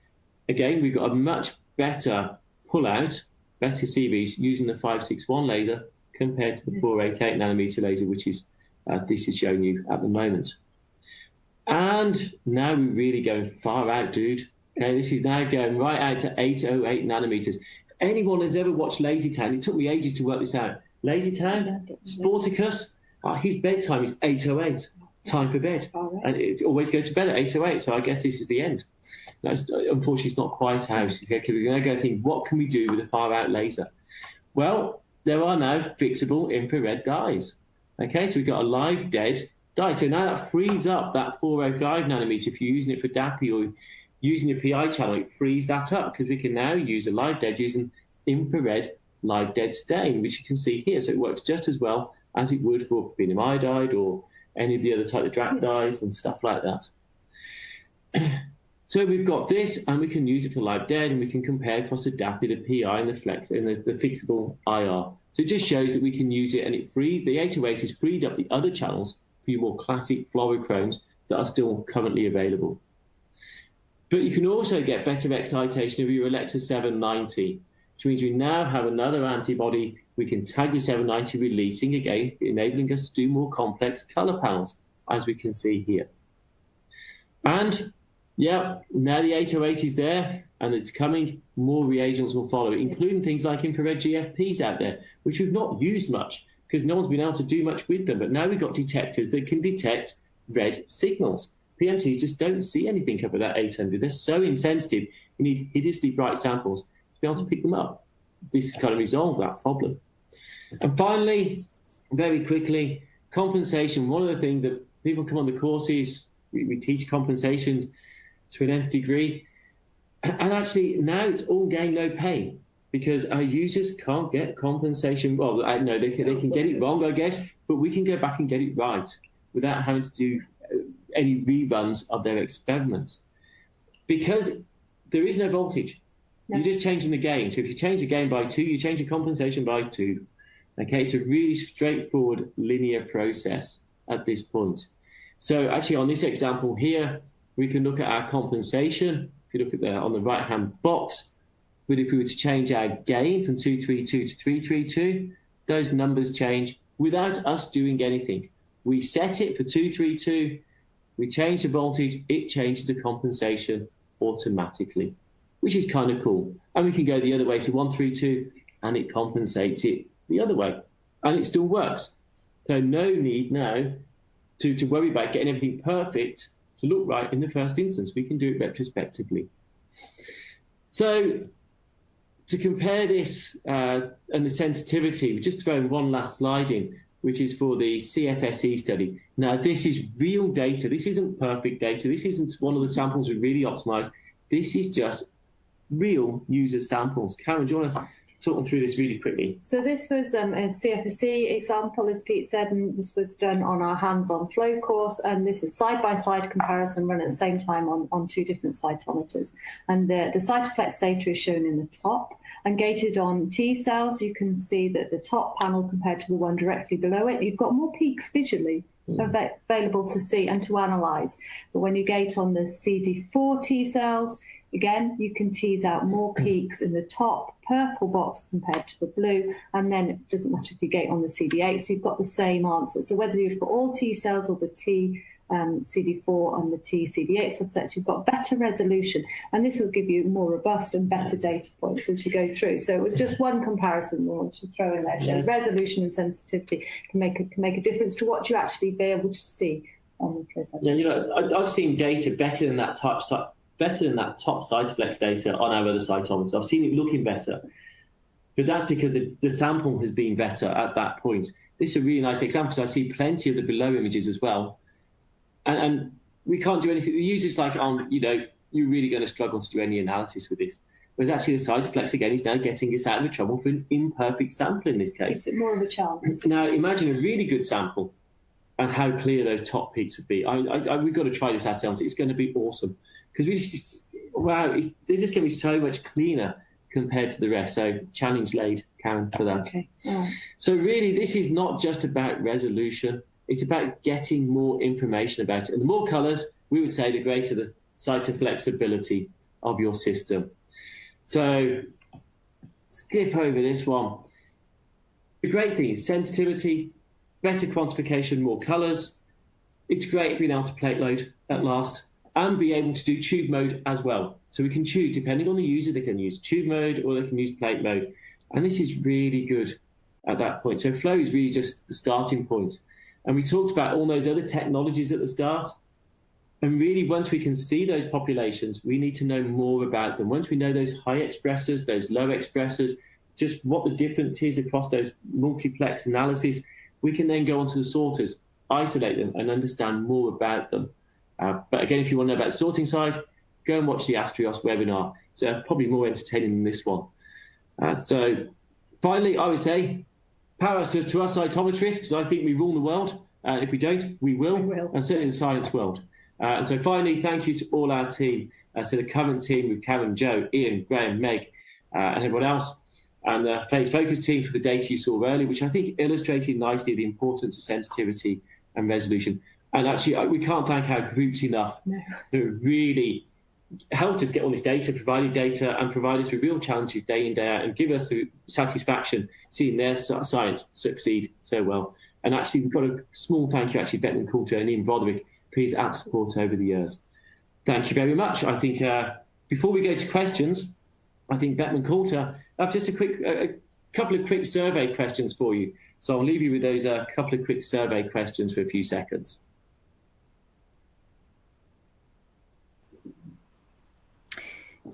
again, we've got a much better pull out, better CVs using the 561 laser compared to the 488 nanometer laser, which is this is showing you at the moment. And now we're really going far out, dude. Okay, this is now going right out to 808 nanometers. If anyone has ever watched Lazy Town, it took me ages to work this out. Lazy Town, Sporticus, his bedtime is 808, time for bed. And it always goes to bed at 808, so I guess this is the end. No, unfortunately, it's not quite out. Okay, we're going to go and think, what can we do with a far out laser? Well, there are now fixable infrared dyes. Okay, so we've got a live dead dye. So now that frees up that 405 nanometer. If you're using it for DAPI or using your PI channel, it frees that up because we can now use a live dead using infrared live dead stain, which you can see here. So it works just as well as it would for propylene iodide or any of the other type of DRAC dyes and stuff like that. So we've got this, and we can use it for live dead, and we can compare across the DAPI, the PI, and the flex, and the fixable IR. So it just shows that we can use it, and it frees the 808 has freed up the other channels for your more classic fluorochromes that are still currently available. But you can also get better excitation of your Alexa 790, which means we now have another antibody. We can tag the 790 releasing again, enabling us to do more complex color panels, as we can see here. And Yeah, now the 808 is there and it's coming. More reagents will follow, including things like infrared GFPs out there, which we've not used much because no one's been able to do much with them. But now we've got detectors that can detect red signals. PMTs just don't see anything up at that 800. They're so insensitive. You need hideously bright samples to be able to pick them up. This is kind of resolve that problem. And finally, very quickly, compensation. One of the things that people come on the courses, we teach compensation to an nth degree. And actually now it's all gain, no pain because our users can't get compensation. Well, I know they can get it wrong, I guess, but we can go back and get it right without having to do any reruns of their experiments because there is no voltage. No. You're just changing the gain. So if you change the gain by 2, you change the compensation by 2. Okay, it's a really straightforward linear process at this point. So actually on this example here, we can look at our compensation. If you look at on the right-hand box, but if we were to change our gain from 232 to 332, those numbers change without us doing anything. We set it for 232, we change the voltage, it changes the compensation automatically, which is kind of cool. And we can go the other way to 132, and it compensates it the other way, and it still works. So no need now to worry about getting everything perfect to look right in the first instance. We can do it retrospectively. So to compare this and the sensitivity, we're just throwing one last slide in, which is for the CFSE study. Now, this is real data. This isn't perfect data. This isn't one of the samples we really optimized. This is just real user samples. Karen, do you want to talk them through this really quickly? So this was a CFSE example, as Pete said, and this was done on our hands-on flow course. And this is side-by-side comparison run at the same time on 2 different cytometers. And the CytoFlex data is shown in the top. And gated on T cells, you can see that the top panel compared to the one directly below it, you've got more peaks visually available to see and to analyze. But when you gate on the CD4 T cells, again, you can tease out more peaks in the top purple box compared to the blue, and then it doesn't matter if you gate on the CD8, so you've got the same answer. So whether you've got all T cells or the T CD4 and the T CD8 subsets, you've got better resolution, and this will give you more robust and better data points as you go through. So it was just one comparison we wanted to throw in there. So resolution and sensitivity can make a difference to what you actually be able to see on the process. Yeah, you know, I've seen data better than that top CytoFlex data on our other cytometers. I've seen it looking better, but that's because the sample has been better at that point. This is a really nice example. So I see plenty of the below images as well. And we can't do anything. The user's like, you know, you're really going to struggle to do any analysis with this. Whereas actually the CytoFlex, again, is now getting us out of the trouble for an imperfect sample in this case. Gives it more of a chance. Now, imagine a really good sample and how clear those top peaks would be. We've got to try this ourselves. It's going to be awesome. Because they're just going to be so much cleaner compared to the rest. So challenge laid, Karen, for that. Okay. Yeah. So really, this is not just about resolution. It's about getting more information about it. And the more colors, we would say, the greater the cytoflexibility of your system. So skip over this one. The great thing is sensitivity, better quantification, more colors. It's great being able to plate load at last and be able to do tube mode as well. So we can choose, depending on the user, they can use tube mode or they can use plate mode. And this is really good at that point. So flow is really just the starting point. And we talked about all those other technologies at the start. And really, once we can see those populations, we need to know more about them. Once we know those high expressors, those low expressors, just what the difference is across those multiplex analyses, we can then go onto the sorters, isolate them, and understand more about them. But again, if you want to know about the sorting side, go and watch the Astrios webinar. It's probably more entertaining than this one. So finally, I would say, power to us cytometrists, because I think we rule the world. And if we don't, we will. And certainly in the science world. And so finally, thank you to all our team. So the current team with Karen, Joe, Ian, Graham, Meg, and everyone else. And the phase focus team for the data you saw earlier, which I think illustrated nicely the importance of sensitivity and resolution. And actually, we can't thank our groups enough who really helped us get all this data, provided data, and provide us with real challenges day in, day out, and give us the satisfaction seeing their science succeed so well. And actually, we've got a small thank you, actually, Bettman Coulter and Ian Broderick, for his app support over the years. Thank you very much. I think before we go to questions, I think Beckman Coulter, I have just a couple of quick survey questions for you. So I'll leave you with those couple of quick survey questions for a few seconds.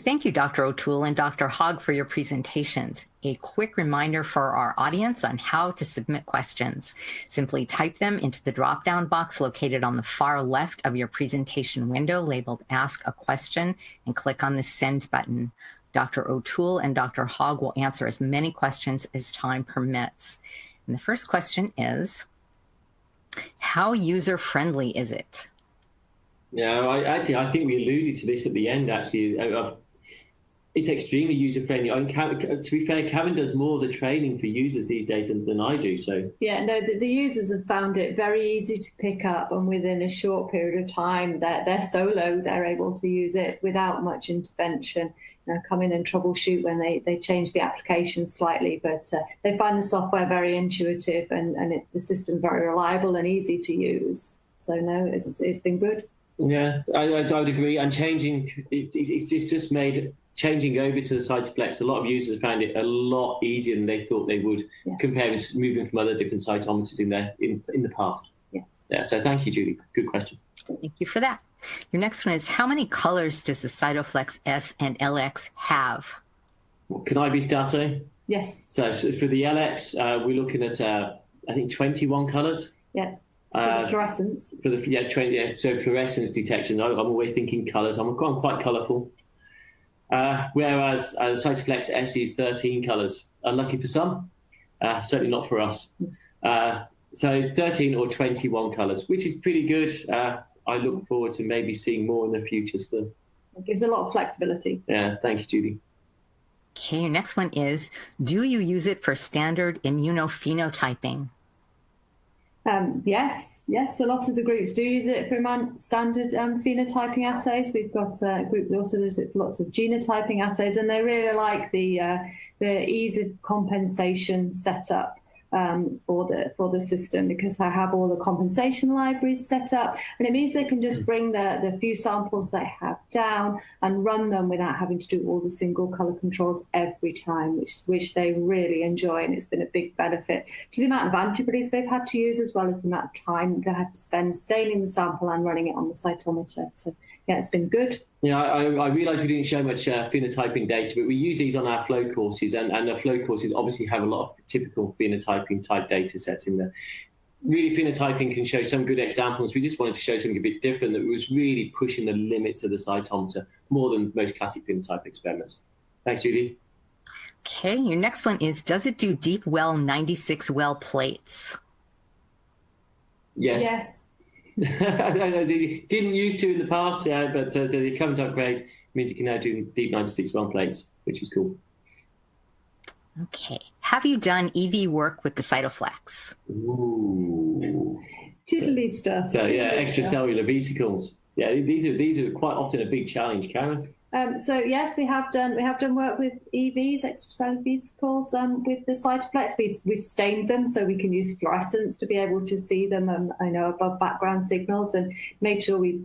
Thank you, Dr. O'Toole and Dr. Hogg, for your presentations. A quick reminder for our audience on how to submit questions. Simply type them into the drop-down box located on the far left of your presentation window labeled Ask a Question and click on the Send button. Dr. O'Toole and Dr. Hogg will answer as many questions as time permits. And the first question is, how user-friendly is it? Yeah, I think we alluded to this at the end, actually. It's extremely user-friendly. To be fair, Karen does more of the training for users these days than I do. So yeah, no, the users have found it very easy to pick up, and within a short period of time, they're solo. They're able to use it without much intervention. Come in and troubleshoot when they change the application slightly, but they find the software very intuitive and the system very reliable and easy to use. So no, it's been good. Yeah, I would agree. And it's just made changing over to the CytoFlex. A lot of users have found it a lot easier than they thought they would, compared with moving from other different cytometers in the past. Yes. Yeah. So thank you, Judy. Good question. Thank you for that. Your next one is, how many colors does the CytoFlex S and LX have? Well, can I be starting? Yes. So for the LX, we're looking at I think 21 colors. Yeah. For the fluorescence. So fluorescence detection. I'm always thinking colors. I'm quite colourful. Whereas CytoFlex S is 13 colors. Unlucky for some, certainly not for us. So 13 or 21 colors, which is pretty good. I look forward to maybe seeing more in the future still. It gives a lot of flexibility. Yeah, thank you, Judy. Okay, your next one is, do you use it for standard immunophenotyping? Yes. A lot of the groups do use it for standard phenotyping assays. We've got a group that also uses it for lots of genotyping assays, and they really like the ease of compensation setup for the system, because I have all the compensation libraries set up, and it means they can just bring the few samples they have down and run them without having to do all the single color controls every time, which they really enjoy, and it's been a big benefit to the amount of antibodies they've had to use, as well as the amount of time they had to spend staining the sample and running it on the cytometer. So yeah, it's been good. Yeah, I realise we didn't show much phenotyping data, but we use these on our flow courses, and the flow courses obviously have a lot of typical phenotyping type data sets in there. Really, phenotyping can show some good examples. We just wanted to show something a bit different that was really pushing the limits of the cytometer more than most classic phenotype experiments. Thanks, Judy. Okay, your next one is, does it do deep well 96 well plates? Yes. That's easy. Didn't used to in the past, but the current upgrade means you can now do deep 96 well plates, which is cool. Okay. Have you done EV work with the CytoFlex? Ooh. Tiddly stuff. So yeah, extracellular vesicles. Yeah, these are quite often a big challenge, Karen. So yes, we have done work with EVs, extracellular vesicles, with the CytoFlex. We've stained them so we can use fluorescence to be able to see them, above background signals, and make sure we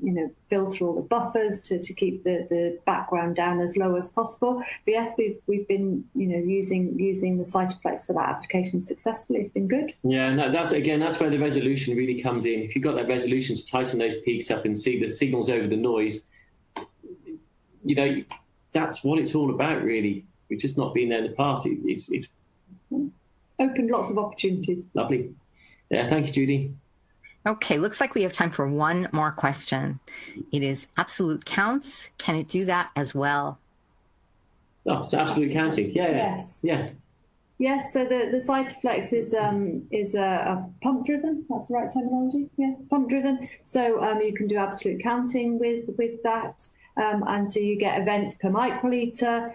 filter all the buffers to keep the background down as low as possible. But yes, we've been using the CytoFlex for that application successfully. It's been good. Yeah, no, that's where the resolution really comes in. If you've got that resolution to tighten those peaks up and see the signals over the noise, that's what it's all about, really. We've just not been there in the past. It's opened lots of opportunities. Lovely. Yeah, thank you, Judy. Okay, looks like we have time for one more question. It is absolute counts. Can it do that as well? Oh, it's absolute counting. Yeah. Yes. Yeah. Yes, so the CytoFlex is a pump driven. That's the right terminology. Yeah, pump driven. So you can do absolute counting with that. And so you get events per microliter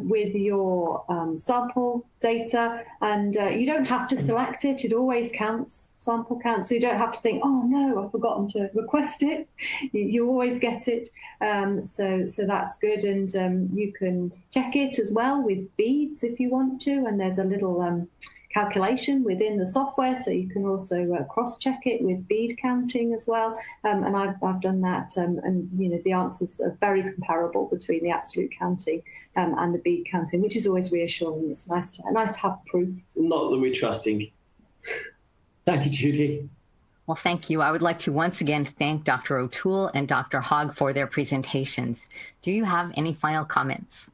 with your sample data, and you don't have to select it. It always counts, sample counts, so you don't have to think, oh no, I've forgotten to request it. You always get it. So that's good, and you can check it as well with beads if you want to, and there's a little calculation within the software, so you can also cross-check it with bead counting as well. And I've done that, and the answers are very comparable between the absolute counting and the bead counting, which is always reassuring. It's nice to have proof. Not that we're trusting. Thank you, Judy. Well, thank you. I would like to once again thank Dr. O'Toole and Dr. Hogg for their presentations. Do you have any final comments?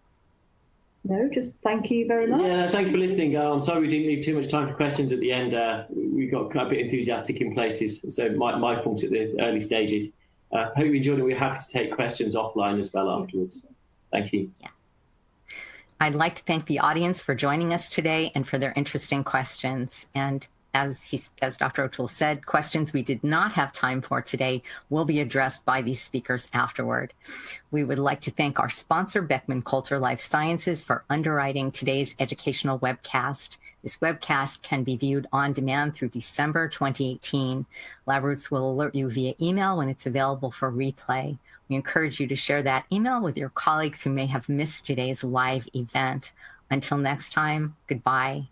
No, just thank you very much. Yeah, thank you for listening. I'm sorry we didn't leave too much time for questions at the end. We got a bit enthusiastic in places, so my fault at the early stages. Hope you enjoyed it. We're happy to take questions offline as well afterwards. Thank you. Yeah. I'd like to thank the audience for joining us today and for their interesting questions. And as Dr. O'Toole said, questions we did not have time for today will be addressed by these speakers afterward. We would like to thank our sponsor, Beckman Coulter Life Sciences, for underwriting today's educational webcast. This webcast can be viewed on demand through December 2018. LabRoots will alert you via email when it's available for replay. We encourage you to share that email with your colleagues who may have missed today's live event. Until next time, goodbye.